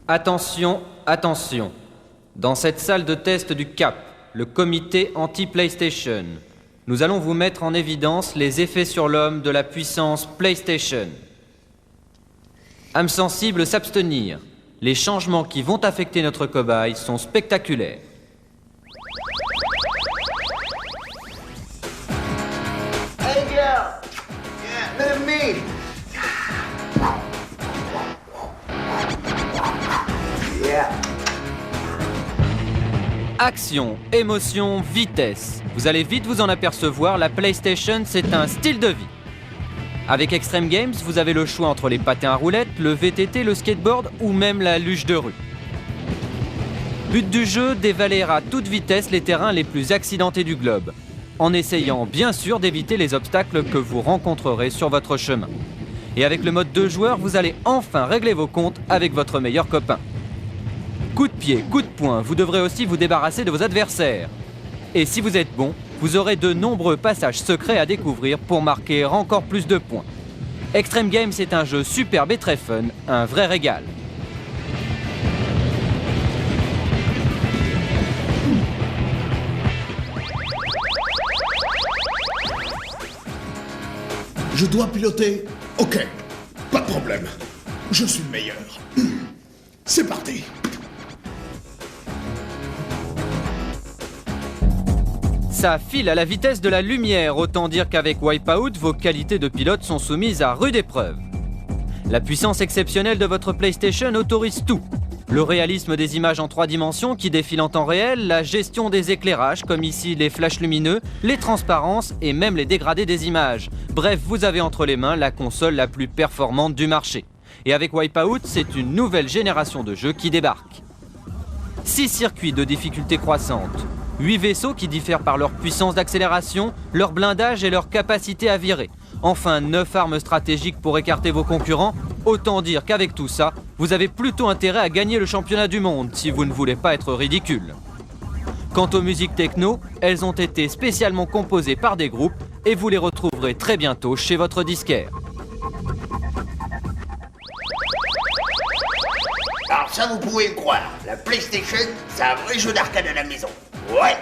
Attention, attention. Dans cette salle de test du CAP, le comité anti-PlayStation, nous allons vous mettre en évidence les effets sur l'homme de la puissance PlayStation. Âme sensible, s'abstenir. Les changements qui vont affecter notre cobaye sont spectaculaires. Hey girl! Yeah, look at me! Yeah. Action, émotion, vitesse. Vous allez vite vous en apercevoir, la PlayStation, c'est un style de vie. Avec Extreme Games, vous avez le choix entre les patins à roulettes, le VTT, le skateboard ou même la luge de rue. But du jeu, dévaler à toute vitesse les terrains les plus accidentés du globe, en essayant bien sûr d'éviter les obstacles que vous rencontrerez sur votre chemin. Et avec le mode 2 joueurs, vous allez enfin régler vos comptes avec votre meilleur copain. Coup de pied, coup de poing, vous devrez aussi vous débarrasser de vos adversaires. Et si vous êtes bon, vous aurez de nombreux passages secrets à découvrir pour marquer encore plus de points. Extreme Games est un jeu superbe et très fun, un vrai régal. Je dois piloter? Ok, pas de problème. Je suis le meilleur. C'est parti. Ça file à la vitesse de la lumière, autant dire qu'avec Wipeout, vos qualités de pilote sont soumises à rude épreuve. La puissance exceptionnelle de votre PlayStation autorise tout. Le réalisme des images en 3 dimensions qui défilent en temps réel, la gestion des éclairages, comme ici les flashs lumineux, les transparences et même les dégradés des images. Bref, vous avez entre les mains la console la plus performante du marché. Et avec Wipeout, c'est une nouvelle génération de jeux qui débarque. 6 circuits de difficulté croissante. 8 vaisseaux qui diffèrent par leur puissance d'accélération, leur blindage et leur capacité à virer. Enfin, 9 armes stratégiques pour écarter vos concurrents. Autant dire qu'avec tout ça, vous avez plutôt intérêt à gagner le championnat du monde si vous ne voulez pas être ridicule. Quant aux musiques techno, elles ont été spécialement composées par des groupes et vous les retrouverez très bientôt chez votre disquaire. Alors ça, vous pouvez me croire, la PlayStation, c'est un vrai jeu d'arcade à la maison. Ouais!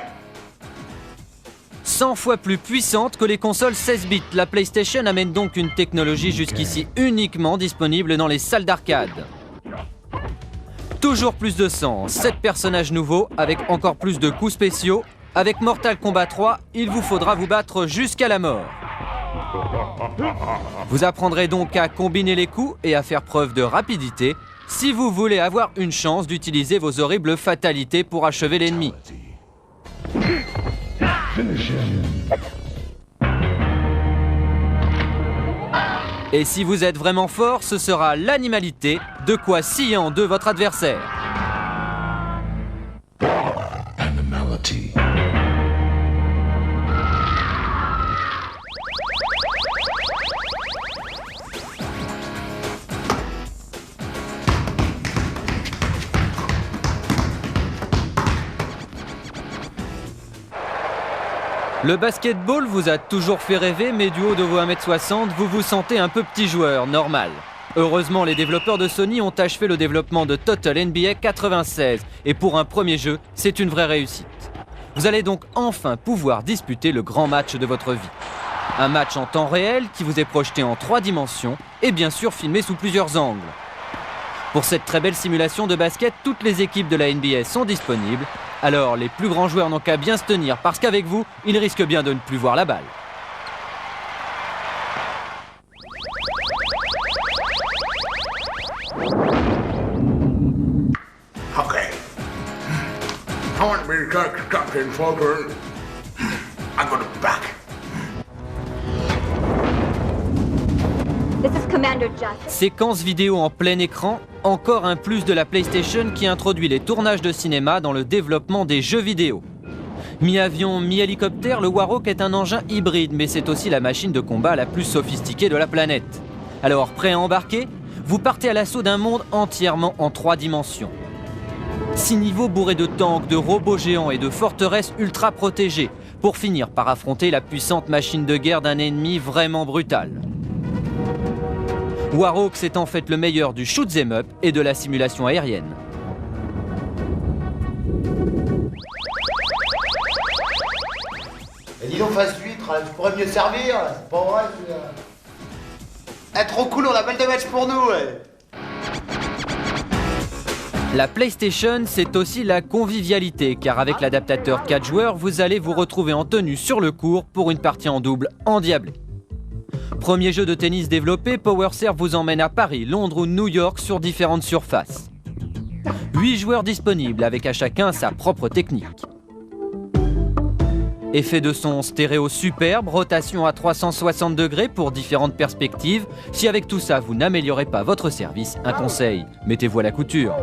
100 fois plus puissante que les consoles 16 bits, la PlayStation amène donc une technologie jusqu'ici uniquement disponible dans les salles d'arcade. Toujours plus de sang, 7 personnages nouveaux avec encore plus de coups spéciaux. Avec Mortal Kombat 3, il vous faudra vous battre jusqu'à la mort. Vous apprendrez donc à combiner les coups et à faire preuve de rapidité si vous voulez avoir une chance d'utiliser vos horribles fatalités pour achever l'ennemi. Et si vous êtes vraiment fort, ce sera l'animalité, de quoi scier en deux votre adversaire. Animality. Le basketball vous a toujours fait rêver, mais du haut de vos 1m60, vous vous sentez un peu petit joueur, normal. Heureusement, les développeurs de Sony ont achevé le développement de Total NBA 96, et pour un premier jeu, c'est une vraie réussite. Vous allez donc enfin pouvoir disputer le grand match de votre vie. Un match en temps réel qui vous est projeté en 3 dimensions, et bien sûr filmé sous plusieurs angles. Pour cette très belle simulation de basket, toutes les équipes de la NBA sont disponibles. Alors, les plus grands joueurs n'ont qu'à bien se tenir, parce qu'avec vous, ils risquent bien de ne plus voir la balle. Okay. I want to be Captain Falcon. I got it back. This is Commander Jack. Séquence vidéo en plein écran, encore un plus de la PlayStation qui introduit les tournages de cinéma dans le développement des jeux vidéo. Mi-avion, mi-hélicoptère, le Warhawk est un engin hybride, mais c'est aussi la machine de combat la plus sophistiquée de la planète. Alors, prêt à embarquer? Vous partez à l'assaut d'un monde entièrement en 3 dimensions. 6 niveaux bourrés de tanks, de robots géants et de forteresses ultra protégées, pour finir par affronter la puissante machine de guerre d'un ennemi vraiment brutal. Warhawks est en fait le meilleur du shoot 'em up et de la simulation aérienne. Et dis donc, face huître, tu pourrais mieux servir, c'est pas vrai, celui-là. Ah, trop cool, on a balle de match pour nous, ouais. La PlayStation, c'est aussi la convivialité, car avec l'adaptateur 4 joueurs, vous allez vous retrouver en tenue sur le court pour une partie en double endiablée. Premier jeu de tennis développé, PowerServe vous emmène à Paris, Londres ou New York sur différentes surfaces. 8 joueurs disponibles, avec à chacun sa propre technique. Effet de son stéréo superbe, rotation à 360 degrés pour différentes perspectives. Si avec tout ça, vous n'améliorez pas votre service, un conseil, mettez-vous à la couture.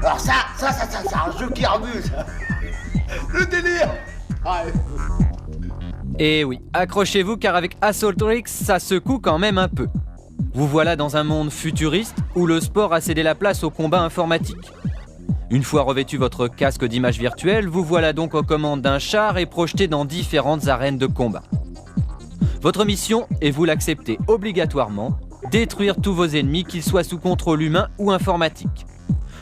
Alors ça, c'est un jeu qui remue, ça. Le délire. Ouais. Et oui, accrochez-vous car avec Assault Tricks, ça secoue quand même un peu. Vous voilà dans un monde futuriste où le sport a cédé la place au combat informatique. Une fois revêtu votre casque d'image virtuelle, vous voilà donc aux commandes d'un char et projeté dans différentes arènes de combat. Votre mission, et vous l'acceptez obligatoirement, détruire tous vos ennemis, qu'ils soient sous contrôle humain ou informatique.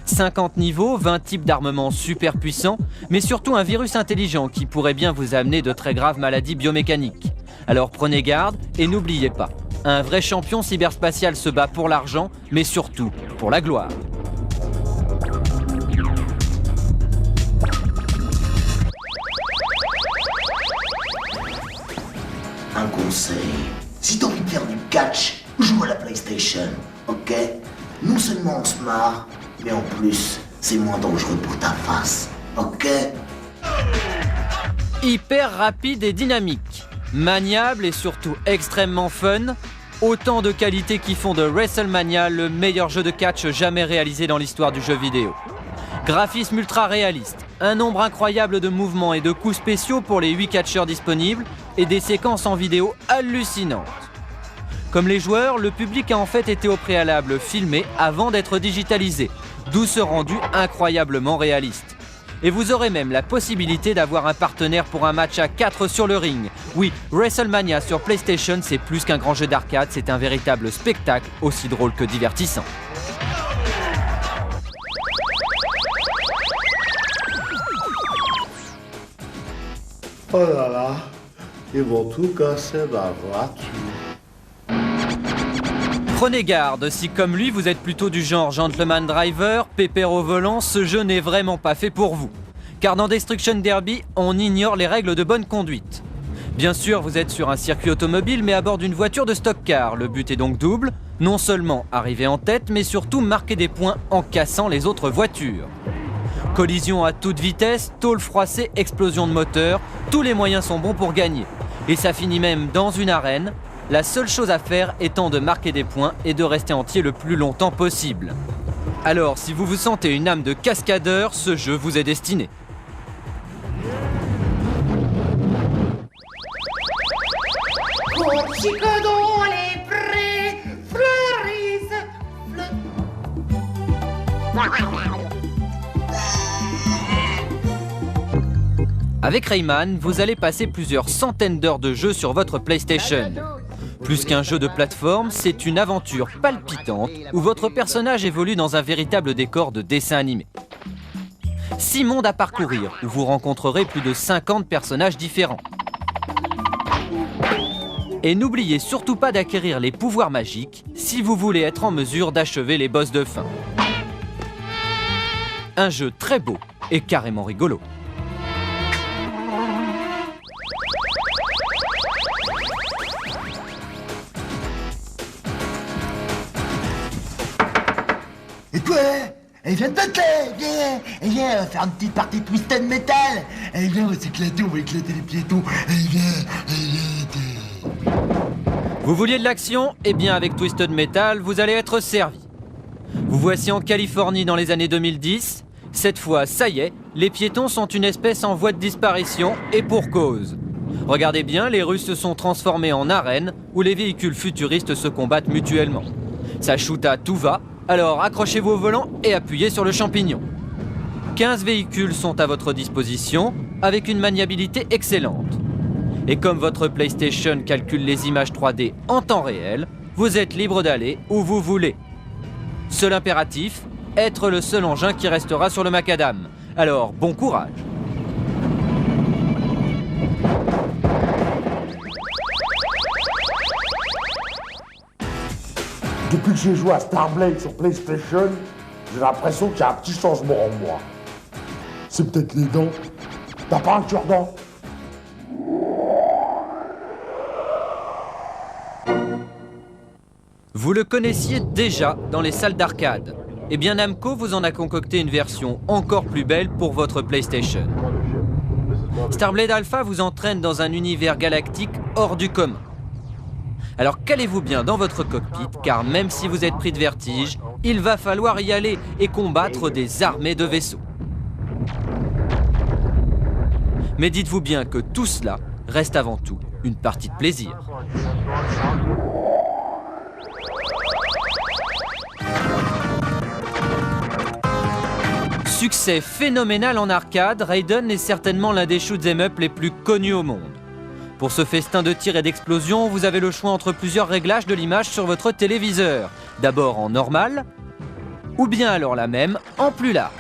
50 niveaux, 20 types d'armements super puissants, mais surtout un virus intelligent qui pourrait bien vous amener de très graves maladies biomécaniques. Alors prenez garde et n'oubliez pas, un vrai champion cyberspatial se bat pour l'argent, mais surtout pour la gloire. Un conseil, si t'as envie de faire du catch, joue à la PlayStation, ok? Non seulement on se marre, mais en plus, c'est moins dangereux pour ta face, ok? Hyper rapide et dynamique, maniable et surtout extrêmement fun, autant de qualités qui font de WrestleMania le meilleur jeu de catch jamais réalisé dans l'histoire du jeu vidéo. Graphisme ultra réaliste, un nombre incroyable de mouvements et de coups spéciaux pour les 8 catcheurs disponibles et des séquences en vidéo hallucinantes. Comme les joueurs, le public a en fait été au préalable filmé avant d'être digitalisé, d'où ce rendu incroyablement réaliste. Et vous aurez même la possibilité d'avoir un partenaire pour un match à 4 sur le ring. Oui, WrestleMania sur PlayStation, c'est plus qu'un grand jeu d'arcade, c'est un véritable spectacle, aussi drôle que divertissant. Oh là là, ils vont tout casser ma voiture. Prenez garde, si comme lui vous êtes plutôt du genre gentleman driver, pépère au volant, ce jeu n'est vraiment pas fait pour vous. Car dans Destruction Derby, on ignore les règles de bonne conduite. Bien sûr, vous êtes sur un circuit automobile, mais à bord d'une voiture de stock car. Le but est donc double, non seulement arriver en tête, mais surtout marquer des points en cassant les autres voitures. Collision à toute vitesse, tôle froissée, explosion de moteur, tous les moyens sont bons pour gagner. Et ça finit même dans une arène, la seule chose à faire étant de marquer des points et de rester entier le plus longtemps possible. Alors, si vous vous sentez une âme de cascadeur, ce jeu vous est destiné. Dans les prés fleurissent. Avec Rayman, vous allez passer plusieurs centaines d'heures de jeu sur votre PlayStation. Plus qu'un jeu de plateforme, c'est une aventure palpitante où votre personnage évolue dans un véritable décor de dessin animé. 6 mondes à parcourir où vous rencontrerez plus de 50 personnages différents. Et n'oubliez surtout pas d'acquérir les pouvoirs magiques si vous voulez être en mesure d'achever les boss de fin. Un jeu très beau et carrément rigolo. Et quoi? Elle vient de t'atteler, viens, on va faire une petite partie de Twisted Metal. Elle vient, on va s'éclater, on va éclater les piétons. Elle vient. Vous vouliez de l'action? Eh bien avec Twisted Metal, vous allez être servi. Vous voici en Californie dans les années 2010. Cette fois, ça y est, les piétons sont une espèce en voie de disparition et pour cause. Regardez bien, les rues se sont transformées en arènes où les véhicules futuristes se combattent mutuellement. Ça shoot à tout va, alors accrochez-vous au volant et appuyez sur le champignon. 15 véhicules sont à votre disposition avec une maniabilité excellente. Et comme votre PlayStation calcule les images 3D en temps réel, vous êtes libre d'aller où vous voulez. Seul impératif, être le seul engin qui restera sur le macadam. Alors, bon courage! Depuis que j'ai joué à Starblade sur PlayStation, j'ai l'impression qu'il y a un petit changement en moi. C'est peut-être les dents. T'as pas un cure-dent? Vous le connaissiez déjà dans les salles d'arcade. Eh bien Namco vous en a concocté une version encore plus belle pour votre PlayStation. Starblade Alpha vous entraîne dans un univers galactique hors du commun. Alors calez-vous bien dans votre cockpit, car même si vous êtes pris de vertige, il va falloir y aller et combattre des armées de vaisseaux. Mais dites-vous bien que tout cela reste avant tout une partie de plaisir. Succès phénoménal en arcade, Raiden est certainement l'un des shoot'em up les plus connus au monde. Pour ce festin de tir et d'explosion, vous avez le choix entre plusieurs réglages de l'image sur votre téléviseur. D'abord en normal, ou bien alors la même en plus large.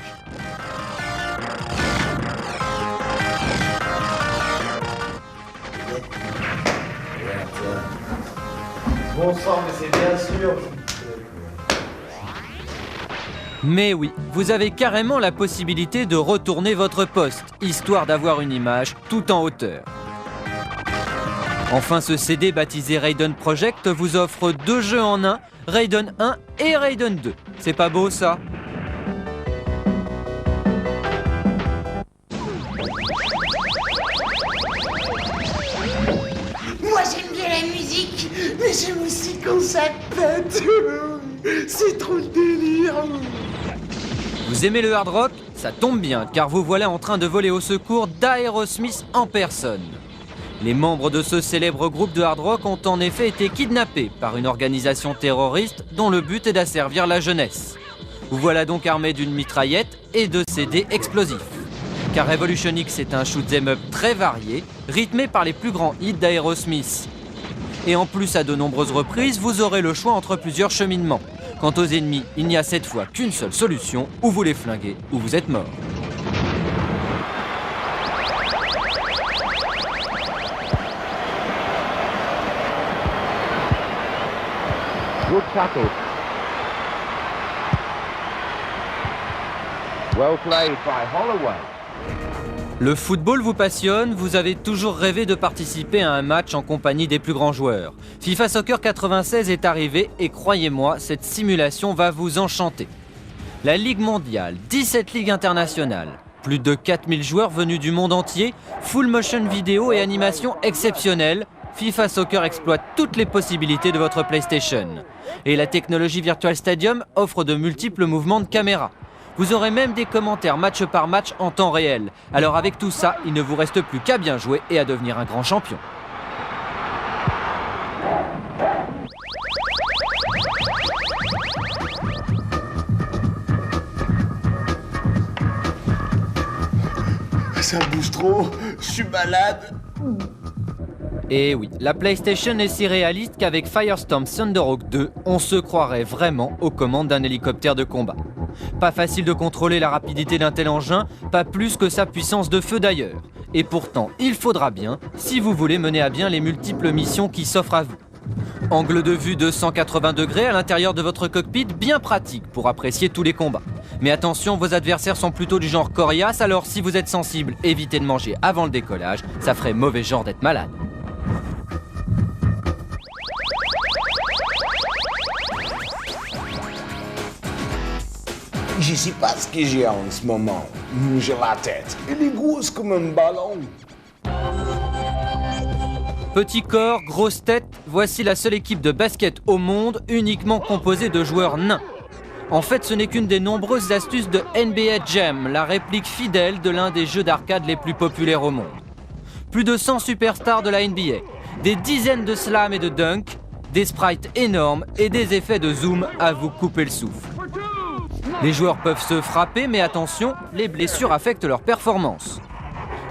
Bon sang, mais c'est bien sûr. Mais oui, vous avez carrément la possibilité de retourner votre poste, histoire d'avoir une image tout en hauteur. Enfin, ce CD baptisé Raiden Project vous offre 2 jeux en un, Raiden 1 et Raiden 2. C'est pas beau ça? Moi j'aime bien la musique, mais j'aime aussi quand ça pète. C'est trop le délire. Vous aimez le hard rock? Ça tombe bien, car vous voilà en train de voler au secours d'Aerosmith en personne. Les membres de ce célèbre groupe de hard rock ont en effet été kidnappés par une organisation terroriste dont le but est d'asservir la jeunesse. Vous voilà donc armé d'une mitraillette et de CD explosifs. Car Revolution X est un shoot'em up très varié, rythmé par les plus grands hits d'Aerosmith. Et en plus, à de nombreuses reprises, vous aurez le choix entre plusieurs cheminements. Quant aux ennemis, il n'y a cette fois qu'une seule solution, ou vous les flinguez, ou vous êtes mort. Good tackle. Well played by Holloway. Le football vous passionne, vous avez toujours rêvé de participer à un match en compagnie des plus grands joueurs. FIFA Soccer 96 est arrivé et croyez-moi, cette simulation va vous enchanter. La Ligue mondiale, 17 ligues internationales, plus de 4000 joueurs venus du monde entier, full motion vidéo et animation exceptionnelle, FIFA Soccer exploite toutes les possibilités de votre PlayStation. Et la technologie Virtual Stadium offre de multiples mouvements de caméra. Vous aurez même des commentaires match par match en temps réel. Alors avec tout ça, il ne vous reste plus qu'à bien jouer et à devenir un grand champion. Ça bouge trop, je suis malade. Et oui, la PlayStation est si réaliste qu'avec Firestorm Thunderhawk 2, on se croirait vraiment aux commandes d'un hélicoptère de combat. Pas facile de contrôler la rapidité d'un tel engin, pas plus que sa puissance de feu d'ailleurs. Et pourtant, il faudra bien, si vous voulez mener à bien les multiples missions qui s'offrent à vous. Angle de vue de 180 degrés à l'intérieur de votre cockpit, bien pratique pour apprécier tous les combats. Mais attention, vos adversaires sont plutôt du genre coriace, alors si vous êtes sensible, évitez de manger avant le décollage, ça ferait mauvais genre d'être malade. Je sais pas ce que j'ai en ce moment. J'ai la tête. Elle est grosse comme un ballon. Petit corps, grosse tête, voici la seule équipe de basket au monde uniquement composée de joueurs nains. En fait, ce n'est qu'une des nombreuses astuces de NBA Jam, la réplique fidèle de l'un des jeux d'arcade les plus populaires au monde. Plus de 100 superstars de la NBA, des dizaines de slams et de dunks, des sprites énormes et des effets de zoom à vous couper le souffle. Les joueurs peuvent se frapper, mais attention, les blessures affectent leur performance.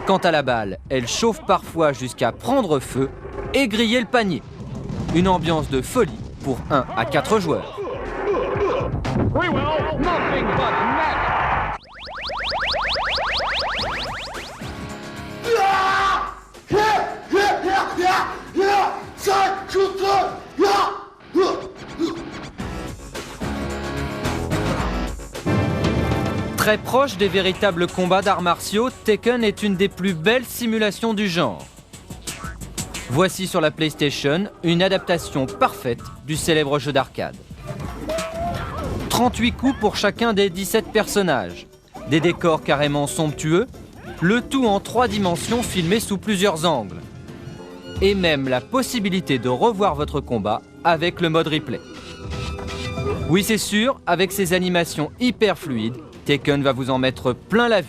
Quant à la balle, elle chauffe parfois jusqu'à prendre feu et griller le panier. Une ambiance de folie pour 1 à 4 joueurs. Très proche des véritables combats d'arts martiaux, Tekken est une des plus belles simulations du genre. Voici sur la PlayStation une adaptation parfaite du célèbre jeu d'arcade. 38 coups pour chacun des 17 personnages, des décors carrément somptueux, le tout en 3 dimensions filmé sous plusieurs angles. Et même la possibilité de revoir votre combat avec le mode replay. Oui, c'est sûr, avec ses animations hyper fluides, Tekken va vous en mettre plein la vue.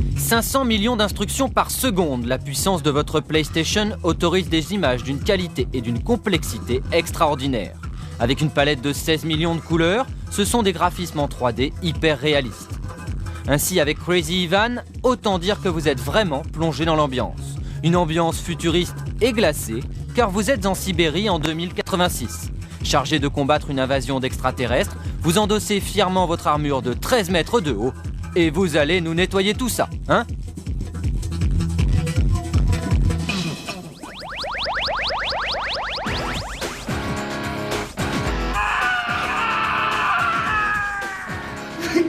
« 500 millions d'instructions par seconde, la puissance de votre PlayStation autorise des images d'une qualité et d'une complexité extraordinaires. Avec une palette de 16 millions de couleurs, ce sont des graphismes en 3D hyper réalistes. Ainsi, avec Crazy Ivan, autant dire que vous êtes vraiment plongé dans l'ambiance. Une ambiance futuriste et glacée, car vous êtes en Sibérie en 2086. Chargé de combattre une invasion d'extraterrestres, vous endossez fièrement votre armure de 13 mètres de haut, et vous allez nous nettoyer tout ça, hein ?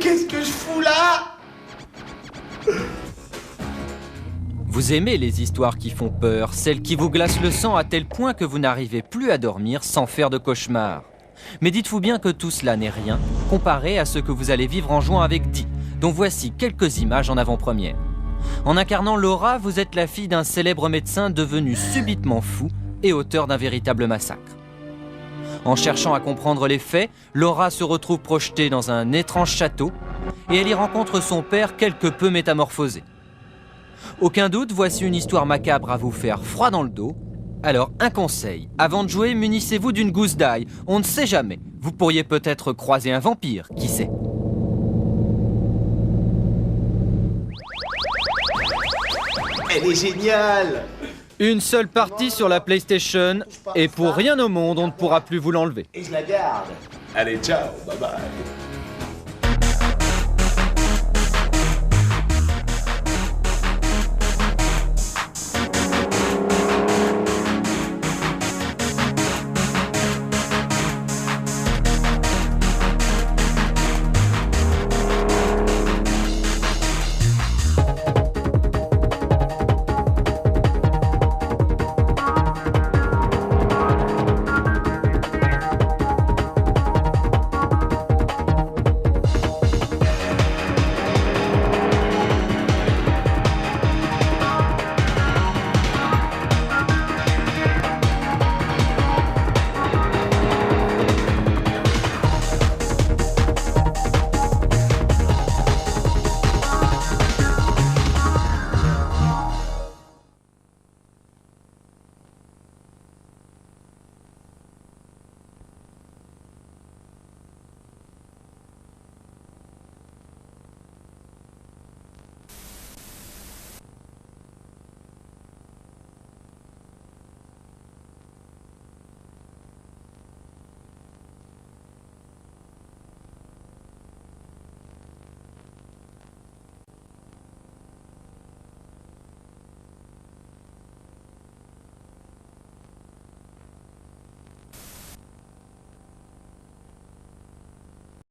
Qu'est-ce que je fous là? Vous aimez les histoires qui font peur, celles qui vous glacent le sang à tel point que vous n'arrivez plus à dormir sans faire de cauchemars. Mais dites-vous bien que tout cela n'est rien comparé à ce que vous allez vivre en jouant avec Dee, dont voici quelques images en avant-première. En incarnant Laura, vous êtes la fille d'un célèbre médecin devenu subitement fou et auteur d'un véritable massacre. En cherchant à comprendre les faits, Laura se retrouve projetée dans un étrange château et elle y rencontre son père quelque peu métamorphosé. Aucun doute, voici une histoire macabre à vous faire froid dans le dos. Alors, un conseil, avant de jouer, munissez-vous d'une gousse d'ail. On ne sait jamais, vous pourriez peut-être croiser un vampire, qui sait. Elle est géniale! Une seule partie sur la PlayStation, et pour rien au monde, on ne pourra plus vous l'enlever. Et je la garde. Allez, ciao, bye bye.